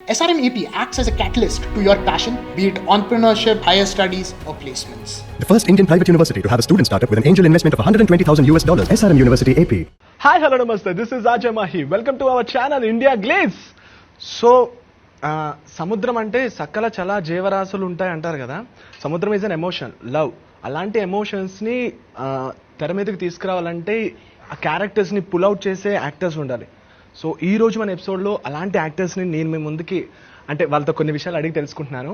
SRM AP acts as a catalyst to your passion, be it entrepreneurship, higher studies, or placements. The first Indian private university to have a student startup with an angel investment of $120,000. SRM University AP. Hi hello నమస్తే this is Ajay Mahi welcome to our channel India glaze. So సముద్రం అంటే సకల చాలా జీవరాశులు ఉంటాయి అంటారు కదా. సముద్రం ఈజ్ అన్ ఎమోషన్, లవ్. అలాంటి ఎమోషన్స్ని తెర మీదకి తీసుకురావాలంటే ఆ క్యారెక్టర్స్ని పుల్ అవుట్ చేసే యాక్టర్స్ ఉండాలి. సో ఈ రోజు మన ఎపిసోడ్లో అలాంటి యాక్టర్స్ని నేను మీ ముందుకి అంటే వాళ్ళతో కొన్ని విషయాలు అడిగి తెలుసుకుంటున్నాను.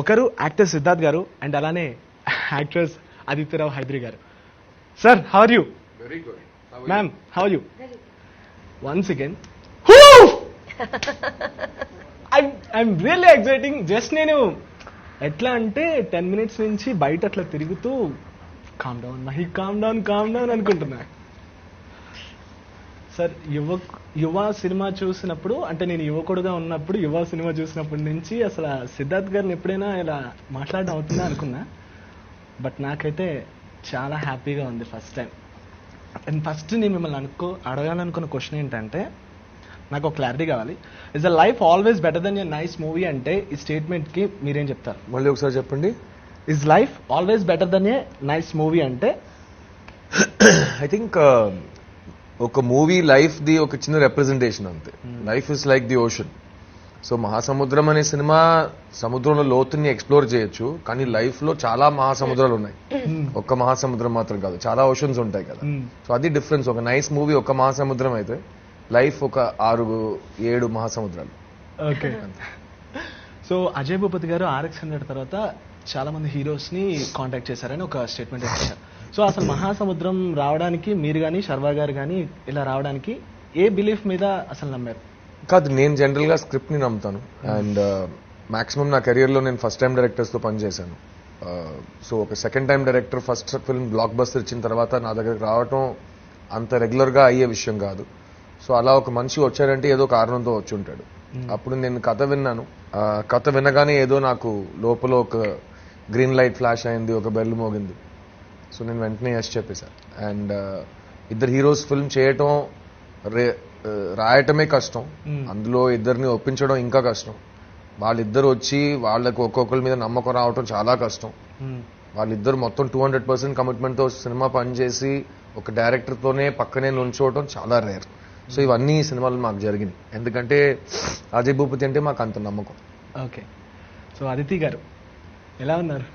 ఒకరు యాక్టర్ సిద్ధార్థ్ గారు అండ్ అలానే యాక్ట్రెస్ ఆదిత్యరావు హైద్రి గారు. Sir, how are you? Very good. Ma'am, how are you? Once again. I'm really exciting. Just నేను ఎట్లా అంటే 10 minutes నుంచి బయట అట్లా తిరుగుతూ కామ్ డౌన్ అనుకుంటున్నా. సార్, యువ సినిమా చూసినప్పుడు అంటే నేను యువకుడుగా ఉన్నప్పుడు యువ సినిమా చూసినప్పటి నుంచి అసలు సిద్ధార్థ్ గారిని ఎప్పుడైనా ఇలా మాట్లాడడం అవుతుందా అనుకున్నా. బట్ నాకైతే చాలా హ్యాపీగా ఉంది ఫస్ట్ టైం. అండ్ ఫస్ట్ నేను మిమ్మల్ని అడగాలనుకున్న క్వశ్చన్ ఏంటంటే, నాకు ఒక క్లారిటీ కావాలి. Is the life always better than a nice movie అంటే ఈ స్టేట్మెంట్కి మీరేం చెప్తారు? మళ్ళీ ఒకసారి చెప్పండి. Is life always better than a nice movie అంటే? ఐ థింక్ ఒక మూవీ లైఫ్ ది ఒక చిన్న రిప్రజెంటేషన్ అంతే. Life is like the ocean. So Mahasamudram అనే సినిమా సముద్రంలో లోతుని ఎక్స్ప్లోర్ చేయొచ్చు, కానీ లైఫ్ లో చాలా మహాసముద్రాలు ఉన్నాయి. ఒక్క మహాసముద్రం మాత్రం కాదు, చాలా ఓషన్స్ ఉంటాయి కదా. సో అది డిఫరెన్స్. ఒక నైస్ మూవీ ఒక మహాసముద్రం అయితే లైఫ్ ఒక 6-7 మహాసముద్రాలు. ఓకే. సో అజయ్ భూపతి గారు RX-100 తర్వాత చాలా మంది హీరోస్ ని కాంటాక్ట్ చేశారని ఒక స్టేట్మెంట్ ఇచ్చారు. సో అసలు మహాసముద్రం రావడానికి మీరు కానీ శర్వా గారు కానీ ఇలా రావడానికి ఏ బిలీఫ్ మీద అసలు నమ్మారు? కాదు, నేను జనరల్ గా స్క్రిప్ట్ ని నమ్ముతాను. అండ్ మాక్సిమం నా కెరియర్ లో నేను ఫస్ట్ టైం డైరెక్టర్స్ తో పనిచేశాను. సో ఒక second time director first film block buster ఇచ్చిన తర్వాత నా దగ్గరకు రావటం అంత రెగ్యులర్ గా అయ్యే విషయం కాదు. సో అలా ఒక మనిషి వచ్చాడంటే ఏదో కారణంతో వచ్చి ఉంటాడు. అప్పుడు నేను కథ విన్నాను. కథ వినగానే ఏదో నాకు లోపల ఒక గ్రీన్ లైట్ ఫ్లాష్ అయింది, ఒక బెల్ మోగింది. సో నేను వెంటనే ఎస్ చెప్పేశాను. అండ్ ఇద్దరు హీరోస్ ఫిల్మ్ చేయటం రాయటమే కష్టం, అందులో ఇద్దరిని ఒప్పించడం ఇంకా కష్టం. వాళ్ళిద్దరు వచ్చి వాళ్ళకి ఒక్కొక్కరి మీద నమ్మకం రావటం చాలా కష్టం. వాళ్ళిద్దరు మొత్తం 200% కమిట్మెంట్ తో సినిమా పనిచేసి ఒక డైరెక్టర్ తోనే పక్కనే నుంచోవటం చాలా రేర్. సో ఇవన్నీ సినిమాలు మాకు జరిగినాయి, ఎందుకంటే అజయ్ భూపతి అంటే మాకు అంత నమ్మకం. ఓకే. సో అదితి గారు ఎలా ఉన్నారు?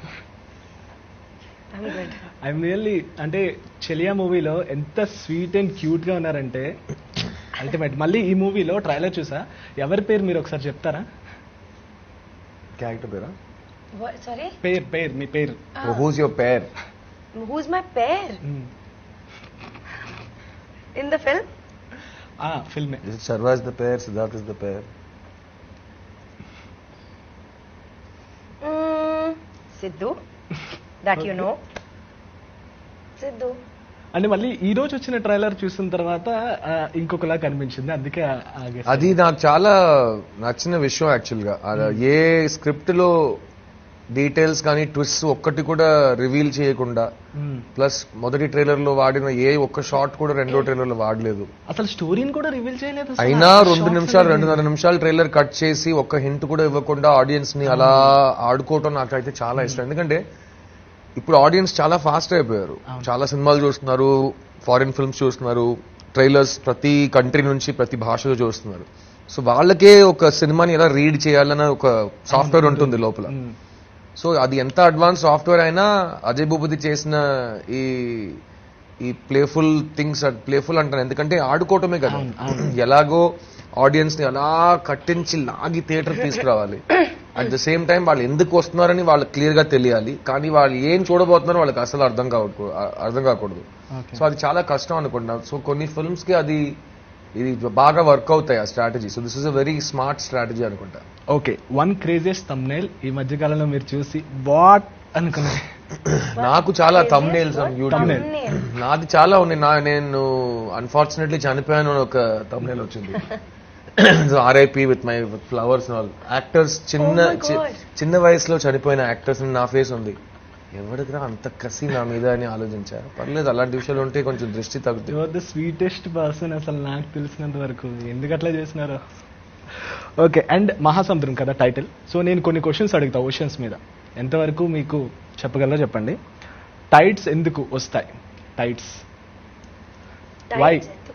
ఐఎమ్ రియల్లీ అంటే చెలియా మూవీలో ఎంత స్వీట్ అండ్ క్యూట్ గా ఉన్నారంటే అల్టిమేట్. మళ్ళీ ఈ మూవీలో ట్రైలర్ చూసా, ఎవరి పేరు మీరు ఒకసారి చెప్తారా? క్యారెక్టర్ పేరా? Sorry? పేరు మీ పేరు. Who's your pair? Who's my pair? In the film? ఫిల్మే. Sharwa is the pair, Siddharth is the pair. Sidhu. That you know. Sidhu. అంటే మళ్ళీ ఈ రోజు వచ్చిన ట్రైలర్ చూసిన తర్వాత ఇంకొకలా కనిపించింది, అందుకే అది నాకు చాలా నచ్చిన విషయం యాక్చువల్ గా. ఏ స్క్రిప్ట్ లో డీటెయిల్స్ కానీ ట్విస్ట్ ఒక్కటి కూడా రివీల్ చేయకుండా, ప్లస్ మొదటి ట్రైలర్ లో వాడిన ఏ ఒక్క షాట్ కూడా రెండో ట్రైలర్ లో వాడలేదు. అసలు స్టోరీని కూడా రివీల్ చేయలేదు. అయినా 2 నిమిషాలు ట్రైలర్ కట్ చేసి ఒక్క హింట్ కూడా ఇవ్వకుండా ఆడియన్స్ ని అలా ఆడుకోవటం నాకైతే చాలా ఇష్టం. ఎందుకంటే ఇప్పుడు ఆడియన్స్ చాలా ఫాస్ట్ అయిపోయారు. చాలా సినిమాలు చూస్తున్నారు, ఫారిన్ ఫిల్మ్స్ చూస్తున్నారు, ట్రైలర్స్ ప్రతి కంట్రీ నుంచి ప్రతి భాషలో చూస్తున్నారు. సో వాళ్ళకే ఒక సినిమాని ఎలా రీడ్ చేయాలన్న ఒక సాఫ్ట్వేర్ ఉంటుంది లోపల. సో అది ఎంత అడ్వాన్స్ సాఫ్ట్వేర్ అయినా అజయ్ భూపతి చేసిన ఈ ప్లేఫుల్ థింగ్స్, ప్లేఫుల్ అంటాను ఎందుకంటే ఆడుకోవటమే కదా. ఎలాగో ఆడియన్స్ ని అలా కట్టించి లాగి థియేటర్ తీసుకురావాలి. అట్ ద సేమ్ టైం వాళ్ళు ఎందుకు వస్తున్నారని వాళ్ళకి క్లియర్ గా తెలియాలి, కానీ వాళ్ళు ఏం చూడబోతున్నారో వాళ్ళకి అసలు అర్థం కాకూడదు. సో అది చాలా కష్టం అనుకుంటున్నా. సో కొన్ని ఫిల్మ్స్ కి ఇది బాగా వర్క్ అవుతాయి ఆ strategy. So this is a very smart strategy అనుకుంటా. ఓకే. వన్ క్రేజియస్ట్ థంబ్నైల్ ఈ మధ్య కాలంలో మీరు చూసి వాట్ అనుకున్నారు? నాకు చాలా థంబ్నైల్స్ యూట్యూబ్ నాది చాలా ఉన్నాయి. నేను అన్ఫార్చునేట్లీ చనిపోయాను ఒక థంబ్నైల్ వచ్చింది. RIP with my flowers actors. చిన్న వయసులో చనిపోయిన యాక్టర్స్ నా ఫేస్ ఉంది. ఎవరికిరా అంత కసి నా మీద అని ఆలోచించా. పర్లేదు, అలాంటి విషయాలు ఉంటే కొంచెం దృష్టి తగ్గుతుంది. యువర్ ద స్వీటెస్ట్ పర్సన్ అసలు నాకు తెలిసినంత వరకు. ఎందుకు అట్లా చేసినారో ఓకే, అండ్ మహాసముద్రం కదా టైటిల్. సో నేను కొన్ని క్వశ్చన్స్ అడుగుతా ఓషన్స్ మీద, ఎంతవరకు మీకు చెప్పగలరో చెప్పండి. టైడ్స్ ఎందుకు వస్తాయి? Tides, why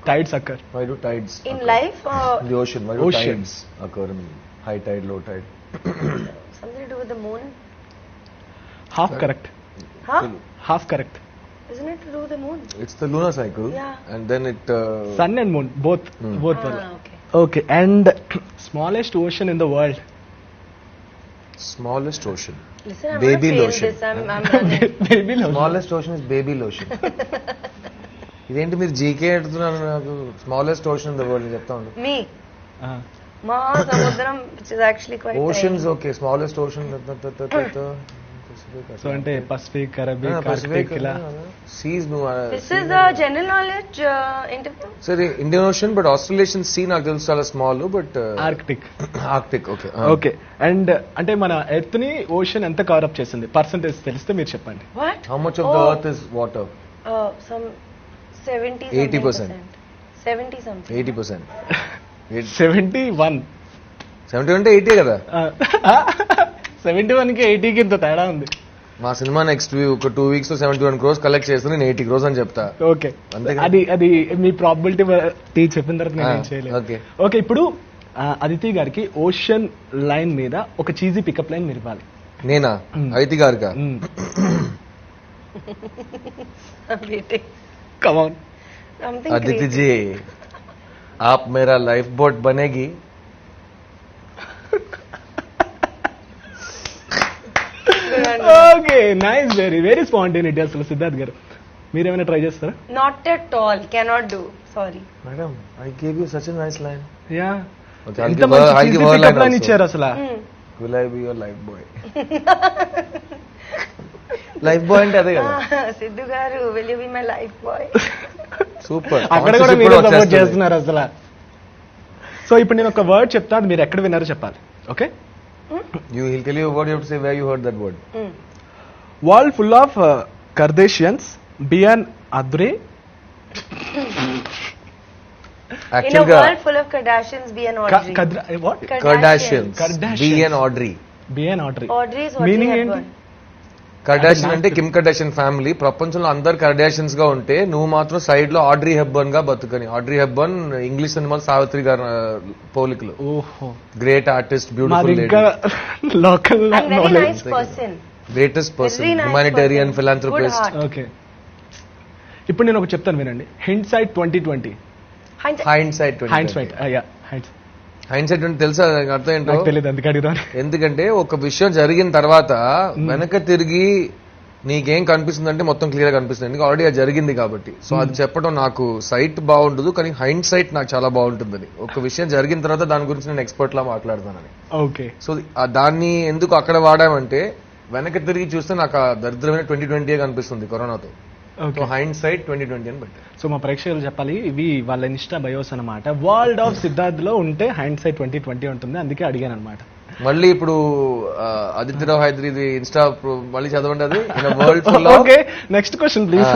tides occur? Why do tides In occur? life, In the ocean, why do Ocean. tides occur in high tide, low tide? something to do with the moon. Half correct, Huh? Half correct. Isn't it to do with the moon? It's the lunar cycle. Yeah. And then it... sun and moon both వల్ల. Okay. Okay, and smallest ocean in the world? smallest ocean. Listen, I'm Baby gonna fail lotion. this. I'm running. Baby Smallest ocean is baby lotion. ఇదేంటి మీరు GK అడుగుతున్నారు నాకు? Smallest ocean in the world చెప్తా ఉండు. Me. Mahasamudram, which is actually quite oceans tiny. Okay, smallest ocean so అంటే Pacific, Arabic, Arctic ఇలా. Seas This is a general knowledge interview. సరే, Indian ocean but Australian sea నాకు తెలుసు చాలా small, but Arctic. Arctic. Okay okay, and అంటే మన earth ని ocean ఎంత కవర్ అప్ చేసింది? పర్సంటేజ్ తెలిస్తే మీరు చెప్పండి. What? How much of the earth is water? Some 70 80%. 70 something. 80%. 71. 70 అంటే 80 కదా. 71 కి 80 కి ఇంత తేడా ఉంది. మా సినిమా నెక్స్ట్ ఒక 2 weeks లో 71 crores కలెక్ట్ చేస్తే నేను 80 crores అని చెప్తా. ఓకే, అంతే కదా? అది మీ ప్రాబిలిటీ చెప్పిన తర్వాత నేను ఏం చేయలేదు. ఓకే. ఓకే, ఇప్పుడు అదితి గారికి ఓషన్ లైన్ మీద ఒక చీజీ పికప్ లైన్ మీరు ఇవ్వాలి. నేనా? ఐతి గారికా? I'm waiting. Come on. Something Aditi crazy. जी, आप मेरा लाइफ बोट बनेगी? Okay, nice, very very spontaneity అసలు. సిద్ధార్థ్ గారు మీరేమైనా ట్రై చేస్తారా? Not at all. Cannot do. Sorry. Madam, I gave you such a nice line. Yeah, Okay, I'll ఎంత give మంచి her- I'll cheesy give her pickup line line also. ఇచ్చారు అసలు. Will I be your life boy? Life boy అంటే అదే కదా. Sidhu garu, will you be my life boy? Super. అక్కడ కూడా మీరు సపోర్ట్ చేస్తున్నారు అసలు. సో ఇప్పుడు నేను ఒక వర్డ్ చెప్తా, అది మీరు ఎక్కడ విన్నారో చెప్పాలి. Okay, You he'll tell you a word, you have to say where you heard that word. World full of Kardashians be an Audrey. In a actual గా world full of Kardashians, be an Audrey. What? Kardashians, Kardashians. Be and Audrey. Be an Audrey Audrey is Audrey meaning ఏంటి? Hepburn. Kardashian అంటే Kim కర్డాషియన్ family. ప్రపంచంలో అందరు కర్డాషియన్స్ గా ఉంటే నువ్వు మాత్రం side లో ఆడ్రీ హెబ్బర్న్ గా బతుకని. ఆడ్రీ హెబ్బర్న్ ఇంగ్లీష్ సినిమాలు సావిత్రి గారు పోలికలు. ఓహో, గ్రేట్ ఆర్టిస్ట్, మా బ్యూటిఫుల్ లేడీ, దగ్గర local And very knowledge. nice person. Greatest person, Very nice humanitarian, person. Philanthropist. Good heart. Okay, ఇప్పుడు నేను ఒక చెప్తాను వినండి. Hindsight 2020. Hindsight. Hindsight, hindsight అంటే తెలుసా దానికి అర్థం ఏంటో? నాకు తెలియదు, అందుకే అడిగాను. ఎందుకంటే ఒక విషయం జరిగిన తర్వాత వెనక తిరిగి నీకేం కనిపిస్తుంది అంటే మొత్తం క్లియర్ గా కనిపిస్తుంది. ఎందుకంటే ఆల్రెడీ అది జరిగింది కాబట్టి. సో అది చెప్పడం నాకు సైట్ బాగుండదు, కానీ హైండ్ సైట్ నాకు చాలా బాగుంటుందని. ఒక విషయం జరిగిన తర్వాత దాని గురించి నేను ఎక్స్పర్ట్ లా మాట్లాడతానని. ఓకే, సో దాన్ని ఎందుకు అక్కడ వాడామంటే వెనక తిరిగి చూస్తే నాకు ఆ దరిద్రమైన 2020 కనిపిస్తుంది కరోనాతో. ఓకే. సో హైండ్ సైట్ 2020 అని పెట్టారు. సో మా ప్రేక్షకులు చెప్పాలి, ఇవి వాళ్ళ ఇన్స్టా బయోస్ అనమాట. వరల్డ్ ఆఫ్ సిద్ధార్థ్ లో ఉంటే హ్యాండ్ సైట్ 2020 ఉంటుంది, అందుకే అడిగాను అనమాట. మళ్ళీ ఇప్పుడు ఆదిత్యరావు హైదరి ఇది ఇన్స్టా మళ్ళీ చదవండి. అది world full okay, next question please.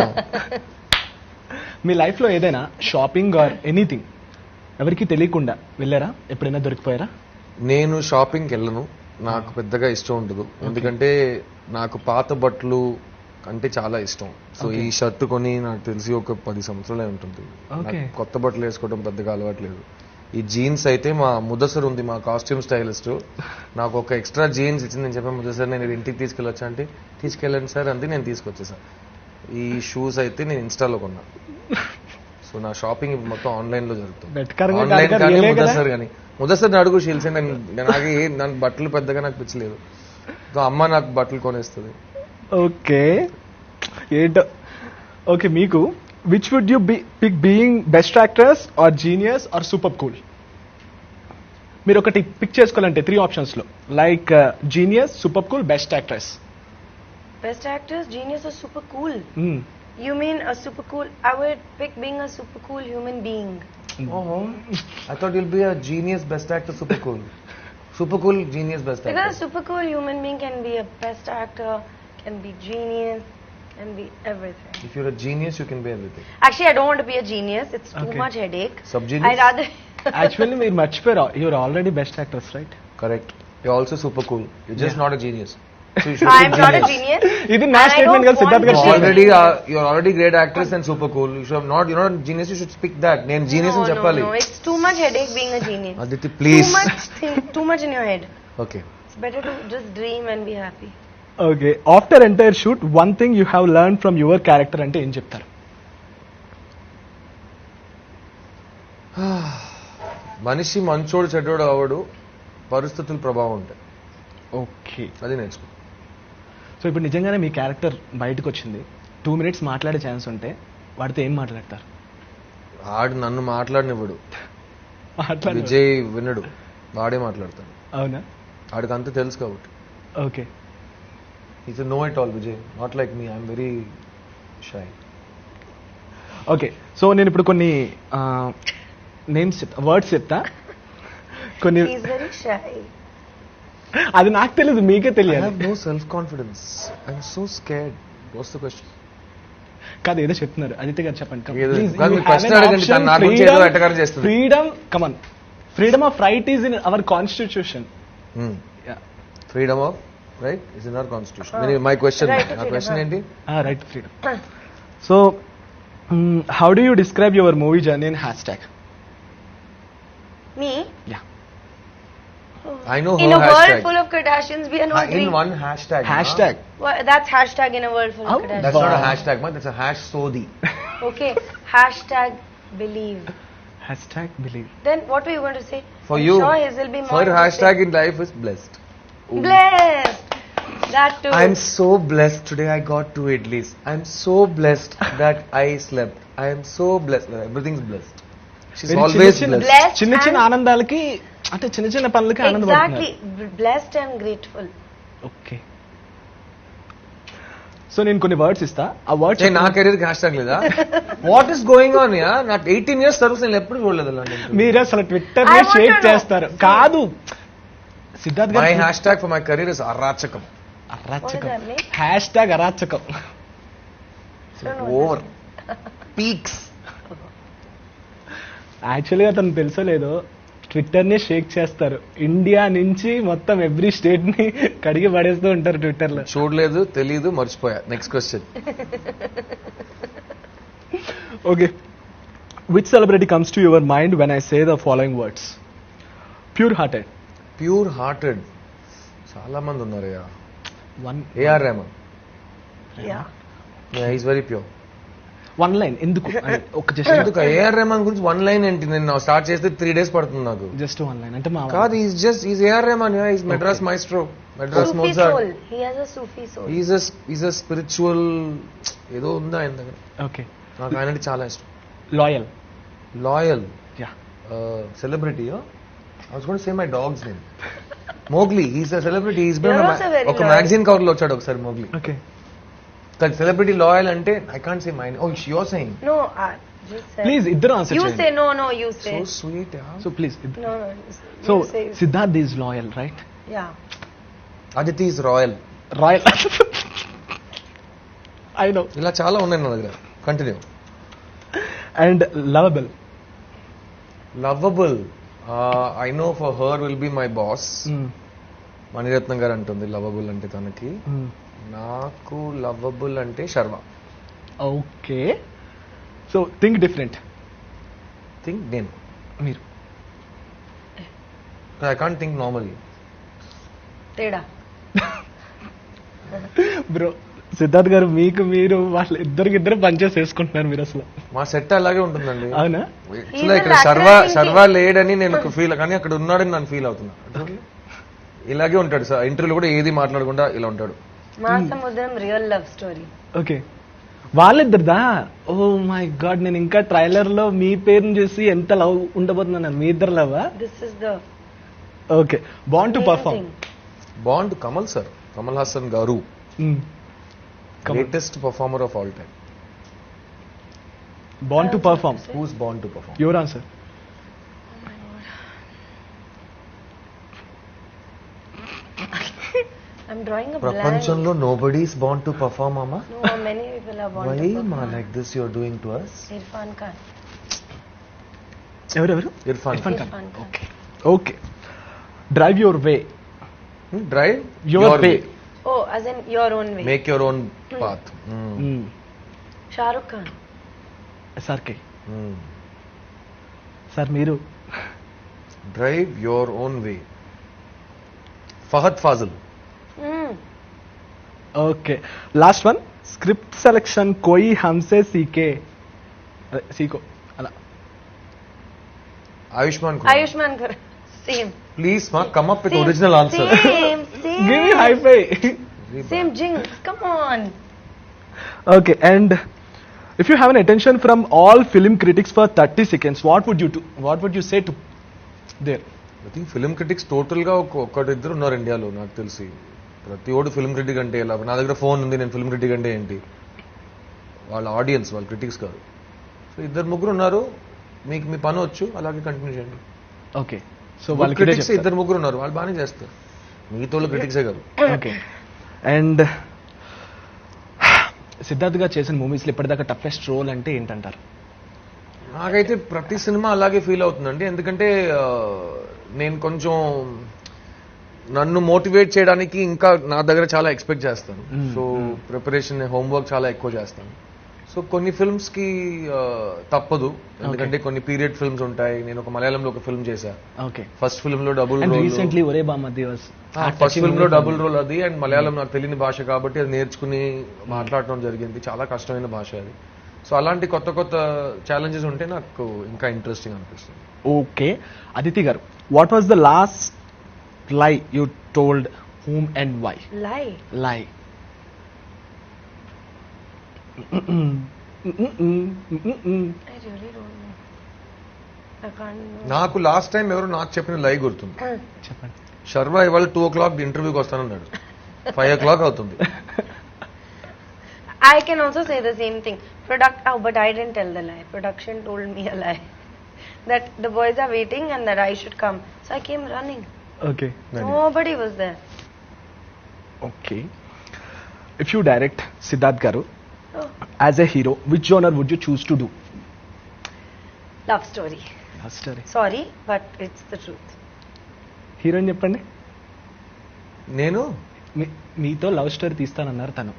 Me life లో ఏదైనా షాపింగ్ ఆర్ ఎనీథింగ్ ఎవరికి తెలియకుండా వెళ్ళారా? ఎప్పుడైనా దొరికిపోయారా? నేను షాపింగ్కి వెళ్ళను, నాకు పెద్దగా ఇష్టం ఉండదు. ఎందుకంటే నాకు పాత బట్టలు అంటే చాలా ఇష్టం. సో ఈ షర్ట్ కొని నాకు తెలిసి ఒక 10 సంవత్సరాలే ఉంటుంది. Okay. నాకు కొత్త బట్టలు వేసుకోవడం పెద్దగా అలవాట్లేదు. ఈ జీన్స్ అయితే మా ముదసర్ ఉంది, మా కాస్ట్యూమ్ స్టైలిస్ట్, నాకు ఒక ఎక్స్ట్రా జీన్స్ ఇచ్చింది. నేను చెప్పాను, ముదసర్ నేను ఇది ఇంటికి తీసుకెళ్ళొచ్చా అంటే తీసుకెళ్ళండి సార్ అంతే. నేను తీసుకొచ్చేసాను. ఈ షూస్ అయితే నేను ఇన్స్టాలో కొన్నా. సో నా షాపింగ్ మొత్తం ఆన్లైన్ లో జరుగుతుంది. వెటకారంగా ఆన్లైన్ కాదు, కానీ రియలే కదా? ముదసర్ కానీ. ముదసర్ అడుగు షీల్సే. నాకు నాకు బట్టలు పెద్దగా నాకు పిచ్చలేదు. సో అమ్మ నాకు బట్టలు కొనేస్తుంది. ఓకే, ఏంటో. ఓకే, మీకు which would you pick being best actress or genius or super cool? మీరు ఒకటి పిక్ చేసుకోవాలంటే 3 ఆప్షన్స్ లో, like genius, super cool, best actress. Best actress, genius, or super cool? You mean a super cool? I would pick being a super cool human being. I thought you'll be a genius best actor, super cool. Super cool genius best Because a actor. super cool human being can be a best actor, can be genius, can be everything. If you're a genius, you can be everything. Actually, I don't want to be a genius. It's too Okay. much headache. Sub-genius? I rather actually మీరు మర్చిపోయారు, you're already best actors right? Correct. You also super cool. You just not a genius. I'm not a genius. ఇది నా And I statement కదా don't Siddharth want గారు. to- you're already great actress and super cool. You should have not, you're not a genius, you should speak that. నేను genius అని చెప్పాలి. No, it's too much headache being a genius. Aditi, please. Too much in your head. Okay. It's better to just dream and be happy. Okay, after entire shoot one thing you have learn from your character అంటే ఏం చెప్తారు? మనిషి మంచోడు చెడ్డోడు అవడు, పరిస్థితుల ప్రభావం ఉంటాయి. Okay, అది నేర్చుకో. సో ఇప్పుడు నిజంగానే మీ క్యారెక్టర్ బయటకు వచ్చింది, 2 minutes మాట్లాడే ఛాన్స్ ఉంటే వాడితో ఏం మాట్లాడతారు? ఆడు నన్ను మాట్లాడనివ్వడు, మాట్లాడు. విజయ్ వినడు, వాడే మాట్లాడతాడు. అవునా? ఆడికి అంతా తెలుసు కాబట్టి. Okay, He's a know-it-all, Vijay. Not like me. I'm very shy. Okay. So నేను ఇప్పుడు కొన్ని నేమ్స్ చెప్తా, వర్డ్స్ చెప్తా, కొన్ని. He's very shy. అది నాకు తెలియదు, మీకే I తెలియాలి. have no self-confidence. I'm so scared. What's the question? కాదు, ఏదో చెప్తున్నారు, ఆదిత్య గారు చెప్పండి. ఏదో కాదు, మీరు ప్రశ్న అడగండి, తను నా గురించి ఏదో ఎట్టకారం చేస్తుంది. Freedom of right is in our constitution. Freedom of right is in our constitution. My question. Right, Our question ఏంటి? Right, freedom. So how do you describe your movie journey in hashtag? Me? Yeah. I know In her a world hashtag. full of Kardashians, we are not In dream. one hashtag. Hashtag. That's hashtag in a world full Oh, of Kardashians. That's not a hashtag, man. That's a hash sodi. Okay. Hashtag believe. Hashtag believe. Then what were you going to say? For I'm you, sure his will be more. her hashtag in life is blessed. Blessed. That too. I'm so blessed today. I got 2 idlis. I'm so blessed that I slept. I am so blessed. Everything's blessed. She's Very always చిన్న blessed. Blessed చిన్న చిన్న and- ఆనందాలకి, అంటే చిన్న చిన్న పనులకి ఆనందపడుతున్నారు. Exactly. Blessed and grateful. Okay. So నేను కొన్ని words ఇస్తా, ఆ వర్డ్స్ నా కెరీర్ కి హ్యాష్ ట్యాగ్ లేదా? What is going on yeah? నాకు 18 years సర్వీస్ నేను ఎప్పుడు చూడలేదు అలాంటి. మీరు అసలు Twitter I want shake to know. చేస్తారు. కాదు సిద్ధార్థ్ మై గారు, hash tag for my career is అరాచకం. అరాచకం. What does that mean? Hashtag అరాచకం. Don't know over peaks. యాక్చువల్గా అతను తెలుసో లేదో, ట్విట్టర్ ని షేక్ చేస్తారు. ఇండియా నుంచి మొత్తం ఎవ్రీ స్టేట్ ని కడిగి పడేస్తూ ఉంటారు ట్విట్టర్ లో. చూడలేదు, తెలీదు, మర్చిపోయా. Next question. Okay, which celebrity comes to your mind when I say the following words? Pure hearted. Pure hearted చాలా మంది ఉన్నారయ్యా. One A R Rahman. Yeah. Is very pure. One line ఎందుకు? ఒక ఎందుకు ఏఆర్ రెహమాన్ గురించి 1 line ఏంటి? నేను స్టార్ట్ చేస్తే 3 days పడుతుంది నాకు. జస్ట్ వన్ లైన్ అంటే మా కాదు, is AR Rahman. Is Madras maestro, Madras Sufi Mozart. soul. He has a Sufi soul. Is a spiritual ఏదో ఉందా ఆయన దగ్గర. ఓకే. నాకు ఆయన అంటే చాలా ఇష్టం. Loyal. Loyal. Yeah. Celebrity. I was going to say my dog's name. Mowgli. He's a celebrity. He's been You're on also very ఒక loyal. magazine cover లో వచ్చాడు ఒకసారి Mowgli. ఓకే. కానీ సెలబ్రిటీ లాయల్ అంటే I can't say mine. Oh, you're saying. No, just say. Please ఇద్దరు answer You చేయండి. say no. You say. So sweet, yeah. So please. No. So You say. Siddharth is loyal right? Yeah. Aditi is royal. Royal. I know. ఇలా చాలా ఉన్నాయి నా దగ్గర. Continue. And lovable. Lovable. I know for her will be my boss. Maniratnam garu అంటుంది lovable అంటే తనకి. నాకు lovable అంటే Sharwa. Okay. So think different. Think నేను. మీరు I can't think normally. Teda. Bro, Siddharth గారు మీకు మీరు వాళ్ళ ఇద్దరు పనిచేసి వేసుకుంటున్నారు మీరు అసలు. మా సెట్ అలాగే ఉంటుందండి. అవునా? యాక్చువల్గా ఇక్కడ శర్వ లేడని నేను ఒక ఫీల్, కానీ అక్కడ ఉన్నాడని నేను ఫీల్ అవుతున్నా. ఇలాగే ఉంటాడు సార్, ఇంటర్వ్యూలో కూడా ఏది మాట్లాడకుండా ఇలా ఉంటాడు. Mahasamudram real love story. ఓకే. వాళ్ళిద్దరిదా? ఓ మై గాడ్, నేను ఇంకా ట్రైలర్ లో మీ పేరుని చూసి ఎంత లవ్ ఉండబోతున్నాను. మీ ఇద్దరు love? This is the okay. Bound to perform. Bound Kamal sir, Kamal Haasan garu, greatest performer of all time. Bound to perform. Who's bound to perform? Your answer. I'm drawing a blank. ప్రపంచంలో nobody is born to perform, Mama. No, many people are born Why to perform. ma like this you're doing to us? Irfan Khan. ఎవరెవరు? Irfan Irfan Irfan Khan. Khan. Okay okay. Drive your way. Drive your way. Oh, as in your own way. Make your own path. Shah Rukh Khan. SRK sir మీరు? Drive your own way. Fahadh Faasil. Hmm. Okay last one. Script selection కోయి హమ్సే సీకే సీకో అలా. Ayushmann Ayushmann Khurrana. Same. Please మా come up with original answer. Same. Give me high five. Same jinx. Come on. Okay, and if you have an attention from all film critics for 30 seconds, what would you do? What would you say to there? I think film critics total గా ఒక్కటిద్దరు ఉన్నారు ఇండియాలో నాకు తెలిసి. ప్రతి ఓడు film critic అంటే ఎలా? నా దగ్గర ఫోన్ ఉంది, నేను ఫిల్మ్ క్రిటిక్ అంటే ఏంటి? వాళ్ళ ఆడియన్స్, వాళ్ళ క్రిటిక్స్ కాదు. సో ఇద్దరు ముగ్గురు ఉన్నారు. మీకు మీ పని వచ్చు, అలాగే కంటిన్యూ చేయండి. Okay, so వాళ్ళకి క్రిటిక్స్ ఇద్దరు ముగ్గురు ఉన్నారు, వాళ్ళు బాగానే చేస్తారు. మిగతా వాళ్ళు క్రిటిక్సే కాదు. Okay, and సిద్ధార్థ్ గారు చేసిన మూవీస్ లో ఇప్పటిదాకా టఫెస్ట్ రోల్ అంటే ఏంటంటారు? నాకైతే ప్రతి సినిమా అలాగే ఫీల్ అవుతుందండి. ఎందుకంటే నేను కొంచెం నన్ను మోటివేట్ చేయడానికి ఇంకా నా దగ్గర చాలా ఎక్స్పెక్ట్ చేస్తాను. సో ప్రిపరేషన్, హోంవర్క్ చాలా ఎక్కువ చేస్తాను. సో కొన్ని ఫిల్మ్స్ కి తప్పదు, ఎందుకంటే కొన్ని పీరియడ్ ఫిల్మ్స్ ఉంటాయి. నేను ఒక మలయాళంలో ఒక ఫిల్మ్ చేశా. ఓకే, ఫస్ట్ ఫిల్మ్ లో డబుల్ అండ్ రోల్. రీసెంట్లీ ఒరే బామ్మది వాస్ ఫస్ట్ ఫిల్మ్ లో డబుల్ రోల్ అది. అండ్ మలయాళం నాకు తెలియని భాష కాబట్టి అది నేర్చుకుని మాట్లాడటం జరిగింది. చాలా కష్టమైన భాష అది. సో అలాంటి కొత్త కొత్త ఛాలెంజెస్ ఉంటే నాకు ఇంకా ఇంట్రెస్టింగ్ అనిపిస్తుంది. ఓకే, అదితి గారు, వాట్ వాస్ ద లాస్ట్ లై you told whom and why? Lie. Lie. I really don't know. I can't know. నాకు లాస్ట్ టైం ఎవరు నాకు చెప్పిన లై గుర్తుంది. చెప్పండి. శర్మ ఇవాళ 2:00 ఇంటర్వ్యూకి వస్తానన్నాడు. 5:00 అవుతుంది. I can also say the same thing. But I didn't tell the lie. Production told me a lie. That the boys are waiting and that I should come. So I came running. Okay Nobody was there. Okay, if you direct Siddharth గారు Oh, as a hero, which genre would you choose to do? love story. Story. Sorry, but it's the truth. Heroine చెప్పండి. నేను మీతో love story తీస్తానన్నారు తను,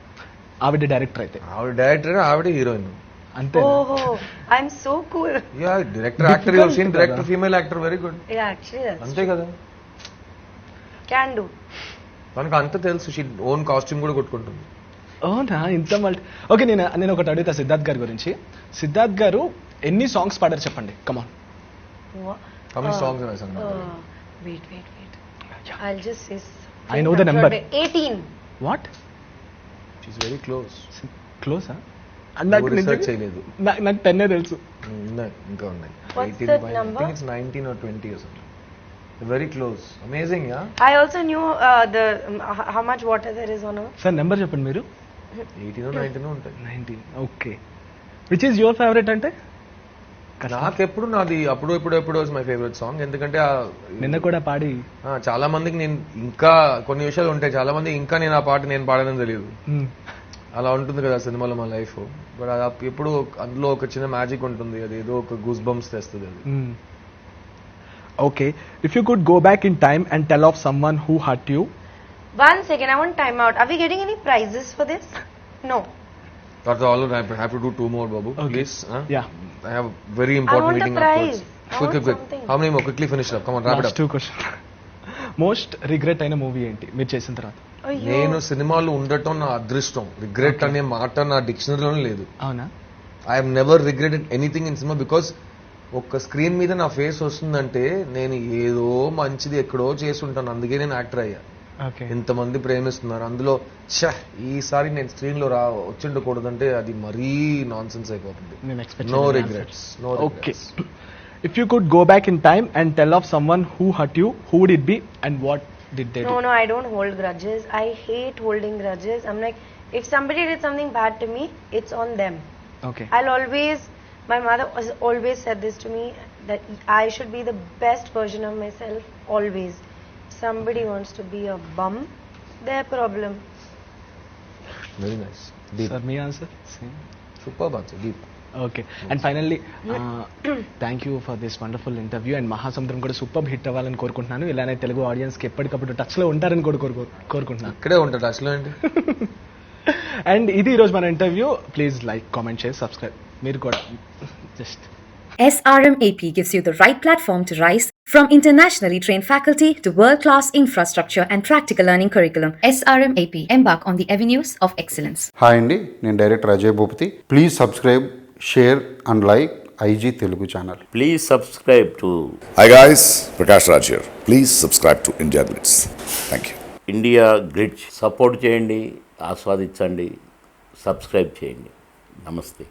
ఆవిడ director అయితే. ఆవిడ director, ఆవిడ heroine. అంతే. Oh, I'm so cool. Yeah director, actor, your scene director, female actor, very good. Yeah, actually that's అంతే కదా, can do. మనకు అంత తెలుసు. షీ ఓన్ కాస్ట్యూమ్ కూడా కొట్టుకుంటుంది. అవునా, ఇంత మల్టీ. ఓకే, నేను ఒకటి అడుగుతా సిద్ధార్థ్ గారి గురించి. సిద్ధార్థ్ గారు ఎన్ని సాంగ్స్ పాడారు చెప్పండి, కమాన్. What? How many songs have I sung? Wait. I'll just say. I know the number. 18. What? She's very close. క్లోజా? నువ్వు రీసెర్చ్ చేయలేదు. నాకు 10 తెలుసు. ఉన్నాయి, ఇంకా ఉన్నాయి. What's 18 that by- number? I think it's 19 or 20 or something. Very close. Amazing, yeah? I also knew how much water there is on Earth. Sir number చెప్పండి మీరు. 18 or 19 ఉంటాయి. 19. Okay, which is your favourite అంటే? నాకెప్పుడు నాది అప్పుడు ఎప్పుడు my favourite song. ఎందుకంటే నిన్న కూడా పాడి. చాలా మందికి నేను ఇంకా కొన్ని విషయాలు ఉంటాయి, చాలా మంది ఇంకా నేను ఆ పాట నేను పాడనని తెలియదు. అలా ఉంటుంది కదా సినిమాలో మా లైఫ్. బట్ అది ఎప్పుడు అందులో ఒక చిన్న మ్యాజిక్ ఉంటుంది, అది ఏదో ఒక గూస్ బంప్స్ తెస్తుంది అది. Okay, if you could go back in time and tell of someone who hurt you. 1 second, I want time out. Are we getting any prizes for this? No. That's all. I have to do 2 more, Babu. Okay. Please. Yeah. I have very important I want a meeting prize. afterwards. I Quick. want something. How many more? Quickly finish it up. Come on, wrap it up. 2 question. Most regret అయిన movie ఏంటి మీరు చేసిన తర్వాత? నేను సినిమాలు ఉండటం నా అదృష్టం. రిగ్రెట్ అనే మాట నా డిక్షనరీలోనే లేదు. అవునా? I have never regretted anything in cinema. Because ఒక్క స్క్రీన్ మీద నా ఫేస్ వస్తుందంటే నేను ఏదో మంచిది ఎక్కడో చేసి ఉంటాను. అందుకే నేను యాక్టర్ అయ్యా. ఓకే. ఇంతమంది ప్రేమిస్తున్నారు, అందులో ఈసారి నేను స్క్రీన్ లో వచ్చిండకూడదంటే అది మరీ నాన్ సెన్స్ అయిపోతుంది. నేను expect no regrets. Okay, if you could go back in time and tell of someone who hurt you, who would it be and what did they do? No, I don't hold grudges. I hate holding grudges. I'm like, if somebody did something bad to me, it's on them. Okay. My mother has always said this to me, that I should be the best version of myself, always. If somebody wants to be a bum, their problem. Very nice. Deep. Sir me answer? Super answer. Deep. Okay and finally thank you for this wonderful interview and మహాసముద్రం కూడా super hit అవ్వాలని కోరుకుంటున్నాను. ఇలానే తెలుగు ఆడియన్స్కి ఎప్పటికప్పుడు టచ్లో ఉంటారని కూడా కోరుకుంటున్నాను. ఇక్కడే ఉంటాడు అసలు ఏంటి. అండ్ ఇది ఈరోజు మన interview. Please like, comment, share, subscribe. మీరు కూడా just SRM AP gives you the right platform to rise from internationally trained faculty to world-class infrastructure and practical learning curriculum. SRM AP, embark on the avenues of excellence. Hi అండి, నేను director Ajay Bhupathi. Please subscribe, share and like IG Telugu channel. Please subscribe to Hi guys, Prakash Raj here. Please subscribe to India Blitz. Thank you. India glitz. Support చేయండి, ఆస్వాదించండి, subscribe చేయండి. నమస్తే.